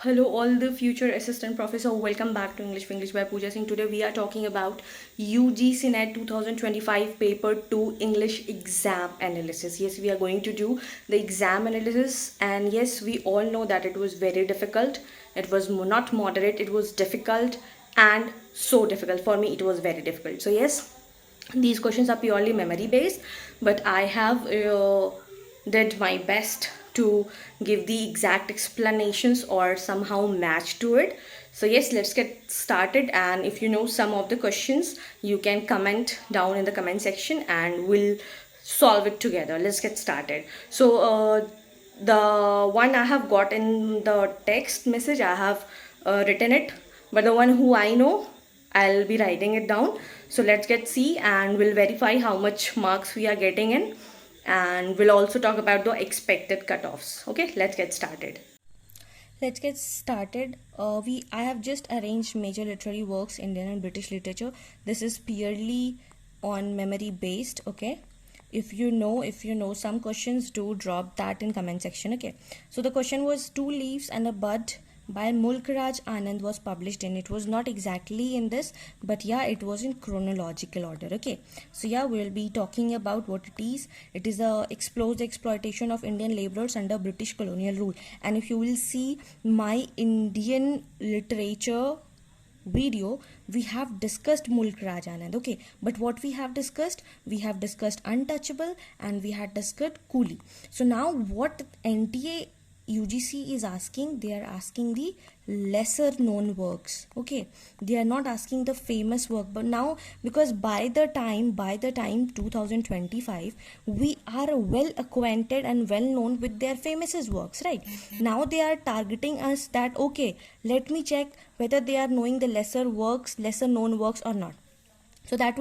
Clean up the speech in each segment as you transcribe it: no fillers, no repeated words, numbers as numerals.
Hello, all the future assistant professor. Welcome back to English by Pooja Singh. Today we are talking about UGC NET 2025 paper 2 English exam analysis. Yes, we are going to do the exam analysis, and yes, we all know that it was very difficult. It was not moderate, it was difficult, and so difficult. For me, it was very difficult. So yes, these questions are purely memory based, but I have did my best to give the exact explanations or somehow match to it. So yes, let's get started, and if you know some of the questions, you can comment down in the comment section and we'll solve it together. Let's get started. So the one I have got in the text message, I have written it, but the one who I know, I'll be writing it down. So let's get see, and we'll verify how much marks we are getting in, and we'll also talk about the expected cutoffs. Okay, let's get started. Let's get started. I have just arranged major literary works, Indian and British literature. This is purely on memory based. Okay, if you know some questions, do drop that in comment section. Okay, so the question was Two Leaves and a Bud by Mulk Raj Anand was published in. It was not exactly in this, but yeah, it was in chronological order. Okay, so yeah, we'll be talking about what it is. It is a explores the exploitation of Indian laborers under British colonial rule. And if you will see my Indian literature video, we have discussed Mulk Raj Anand. Okay, but what we have discussed Untouchable and we had discussed Coolie. So now what NTA UGC is asking, they are asking the lesser known works. Okay, they are not asking the famous work, but now because by the time 2025, we are well acquainted and well known with their famous works, right? Now they are targeting us that okay, let me check whether they are knowing the lesser known works or not. So that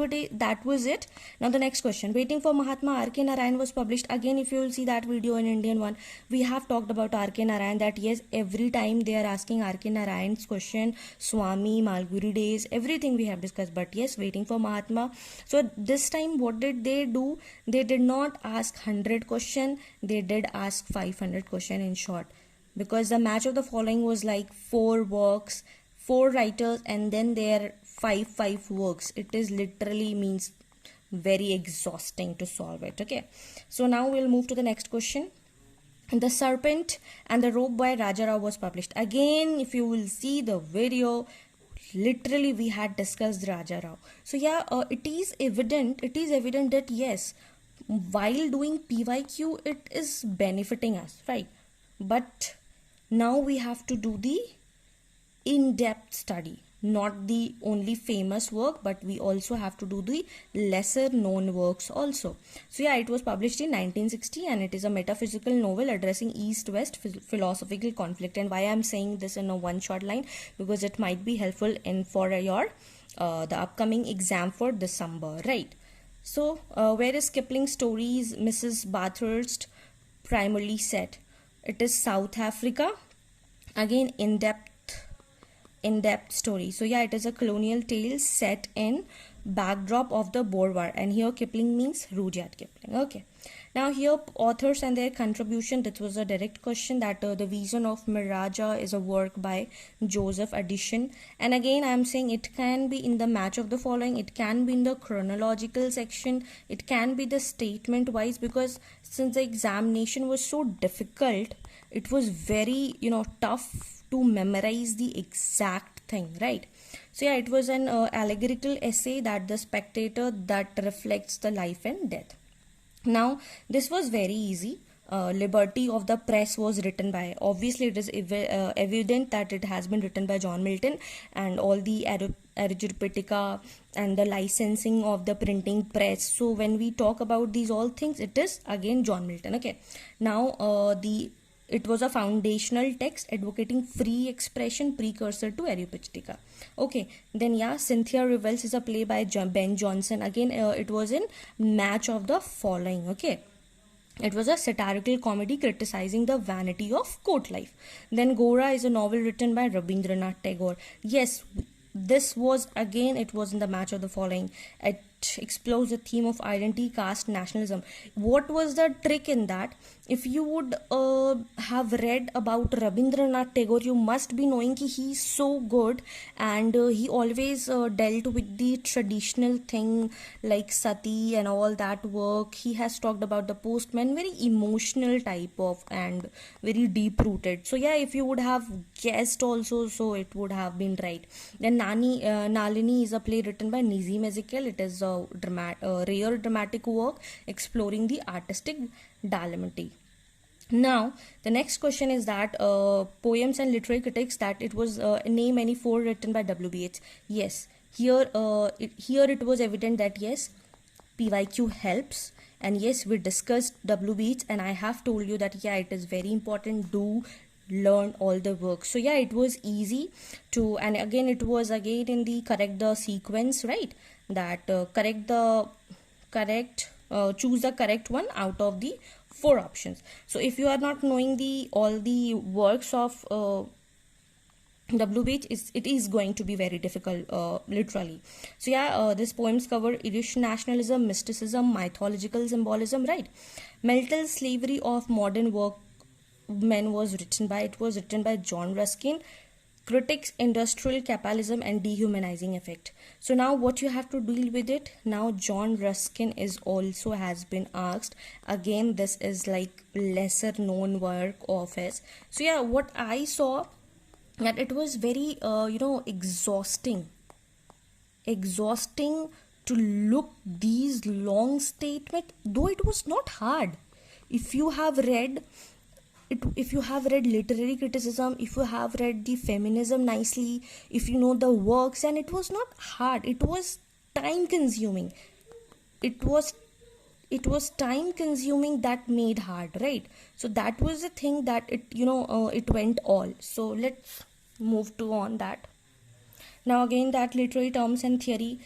was it. Now the next question, Waiting for Mahatma, R.K. Narayan was published. Again, if you will see that video in Indian one, we have talked about R.K. Narayan, that yes, every time they are asking R.K. Narayan's question, Swami, Malguri days, everything we have discussed. But yes, Waiting for Mahatma. So this time what did they do? They did not ask 100 question, they did ask 500 question in short. Because the match of the following was like 4 works, 4 writers, and then their five works. It is literally means very exhausting to solve it. Okay, so now we'll move to the next question. The Serpent and the Rope by Raja Rao was published. Again, if you will see the video, literally we had discussed Raja Rao. So yeah, it is evident that yes, while doing PYQ, it is benefiting us, right? But now we have to do the in-depth study, not the only famous work, but we also have to do the lesser known works also. So yeah, it was published in 1960 and it is a metaphysical novel addressing east-west philosophical conflict. And why I'm saying this in a one short line, because it might be helpful in for your the upcoming exam for December, right? So where is Kipling's stories Mrs. Bathurst primarily set? It is South Africa. Again, in-depth story. So yeah, it is a colonial tale set in backdrop of the Boer War, and here Kipling means Rudyard Kipling. Okay, now here authors and their contribution. That was a direct question, that the Vision of Miraja is a work by Joseph Addison, and again I am saying it can be in the match of the following, it can be in the chronological section, it can be the statement wise, because since the examination was so difficult, it was very tough to memorize the exact thing, right? So yeah, it was an allegorical essay, that the spectator, that reflects the life and death. Now this was very easy. Liberty of the Press was written by, obviously it is evident that it has been written by John Milton, and all the Arithmetica and the licensing of the printing press. So when we talk about these all things, it is again John Milton. Okay, now it was a foundational text advocating free expression, precursor to Arithmetica. Okay, then yeah, Cynthia Revels is a play by Ben Jonson. Again, it was in match of the following. Okay, it was a satirical comedy criticizing the vanity of court life. Then Gora is a novel written by Rabindranath Tagore. Yes, this was again, it was in the match of the following. explores the theme of identity, caste, nationalism. What was the trick in that? If you would have read about Rabindranath Tagore, you must be knowing that he's so good, and he always dealt with the traditional thing like sati and all that work. He has talked about the postman, very emotional type of and very deep rooted. So yeah, if you would have guessed also, so it would have been right. Then Nalini is a play written by Nizam Ezekiel. It is a rare dramatic work exploring the artistic dilemma. Now, the next question is that poems and literary critics, that it was name any four written by WBH. Yes, here it was evident that yes, PYQ helps, and yes, we discussed WBH, and I have told you that yeah, it is very important to learn all the work. So yeah, it was easy to, and again it was again in the correct the sequence, right? That choose the correct one out of the four options. So if you are not knowing the all the works of WBH, it is going to be very difficult literally. So yeah, these poems cover Irish nationalism, mysticism, mythological symbolism, right? Mental slavery of modern workmen was written by John Ruskin. Critics, industrial capitalism and dehumanizing effect. So now what you have to deal with it now, John Ruskin is also has been asked. Again, this is like lesser known work of his. So yeah, what I saw that it was very exhausting to look these long statement, though it was not hard. If you have read literary criticism, if you have read the feminism nicely, if you know the works, and it was not hard, it was time consuming. It was time consuming that made hard, right? So that was the thing that it went all. So let's move to on that. Now again, that literary terms and theory,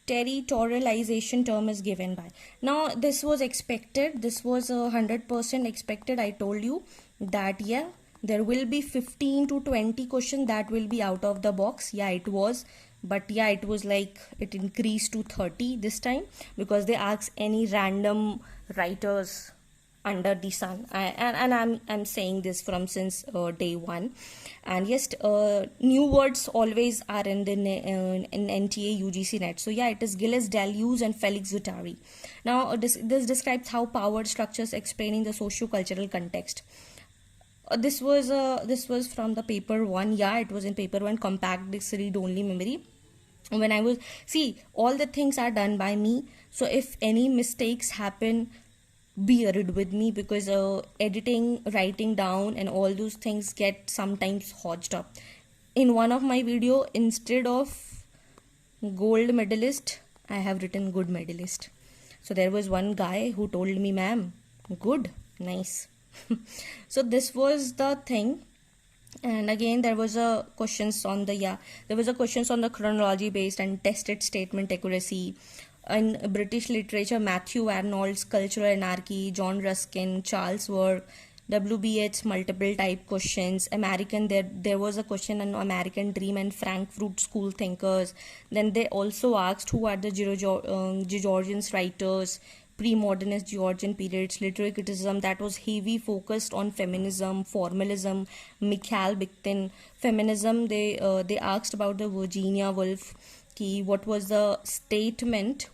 territorialization term is given by. Now this was expected, this was 100% expected. I told you that yeah, there will be 15 to 20 questions that will be out of the box. Yeah, it was, but yeah, it was like it increased to 30 this time because they asked any random writers under the sun. I'm saying this from since day one. And yes, new words always are in the in NTA UGC NET. So yeah, it is Gilles Deleuze and Felix Guattari. Now this describes how power structures explaining the socio-cultural context. This was from the paper 1. Yeah, it was in paper 1, compact disc read only memory. When I was, see, all the things are done by me, so if any mistakes happen, bear it with me, because editing, writing down and all those things get sometimes hodged up. In one of my video, instead of gold medalist, I have written good medalist. So there was one guy who told me, ma'am, good, nice. So this was the thing. And again, there was a questions on the chronology based and tested statement accuracy. In British literature, Matthew Arnold's Cultural Anarchy, John Ruskin, Charles Work, WBH multiple type questions. American, there was a question on American Dream and Frankfurt School thinkers. Then they also asked who are the Georgian writers, pre-modernist Georgian periods, literary criticism that was heavy focused on feminism, formalism, Mikhail Bakhtin. Feminism, they asked about the Virginia Woolf. What was the statement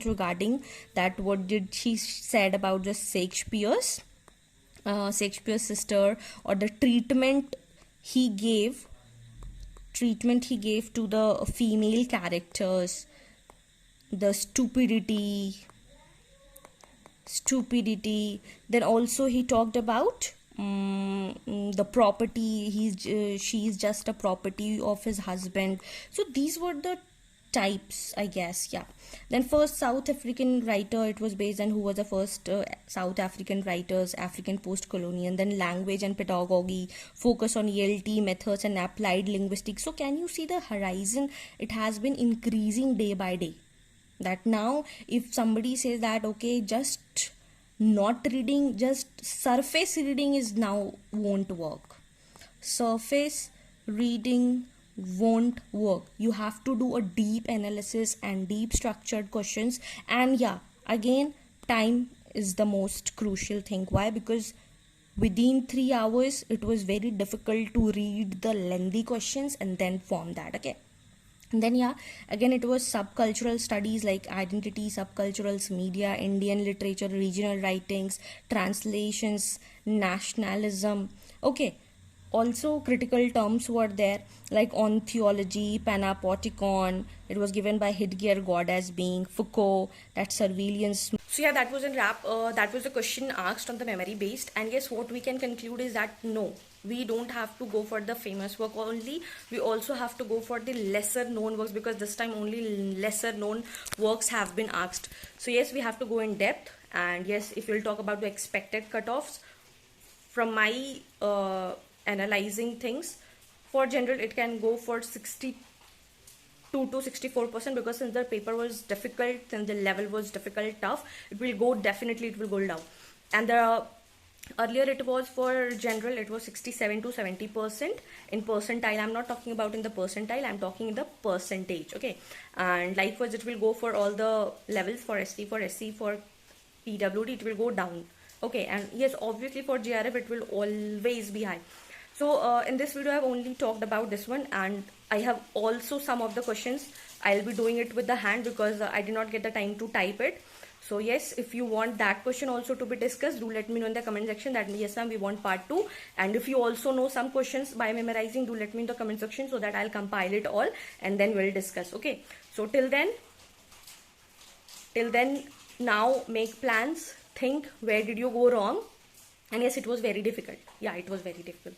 regarding that, what did she said about the Shakespeare's sister, or the treatment he gave to the female characters, the stupidity. Then also he talked about the property, she's just a property of his husband. So these were the types, I guess. Yeah. Then first South African writer, it was based on who was the first South African writers, African Postcolonial. Then language and pedagogy, focus on ELT methods and applied linguistics. So can you see the horizon? It has been increasing day by day. That now if somebody says that okay, just not reading, just surface reading is now won't work. Surface reading won't work. You have to do a deep analysis and deep structured questions. And yeah, again, time is the most crucial thing. Why? Because within 3 hours it was very difficult to read the lengthy questions and then form that. Okay. And then yeah, again it was subcultural studies like identity, subculturals, media, Indian literature, regional writings, translations, nationalism. Okay. Also critical terms were there like on theology, panopticon. It was given by Heidegger, God as being, Foucault, that surveillance. So yeah, that was in wrap. That was the question asked on the memory based. And yes, what we can conclude is that no, we don't have to go for the famous work only. We also have to go for the lesser known works, because this time only lesser known works have been asked. So yes, we have to go in depth. And yes, if we'll talk about the expected cutoffs from my analyzing things, for general it can go for 62 to 64%, because since the paper was difficult, since the level was difficult, tough, it will go, definitely it will go down. And the earlier it was for general, it was 67 to 70% in percentile. I'm not talking about in the percentile, I'm talking in the percentage. Okay. And likewise it will go for all the levels, for ST, for SC, for PWD it will go down. Okay. And yes, obviously for GRF it will always be high. So in this video I've only talked about this one, and I have also some of the questions I'll be doing it with the hand, because I did not get the time to type it. So yes, if you want that question also to be discussed, do let me know in the comment section that yes ma'am, we want part 2. And if you also know some questions by memorizing, do let me in the comment section so that I'll compile it all and then we'll discuss. Okay, so till then now make plans, think where did you go wrong. And yes, it was very difficult. Yeah, it was very difficult.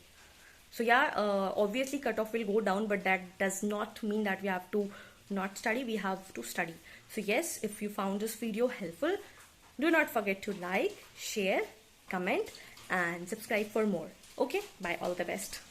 So yeah, obviously cutoff will go down, but that does not mean that we have to not study. We have to study. So yes, if you found this video helpful, do not forget to like, share, comment and subscribe for more. Okay, bye, all the best.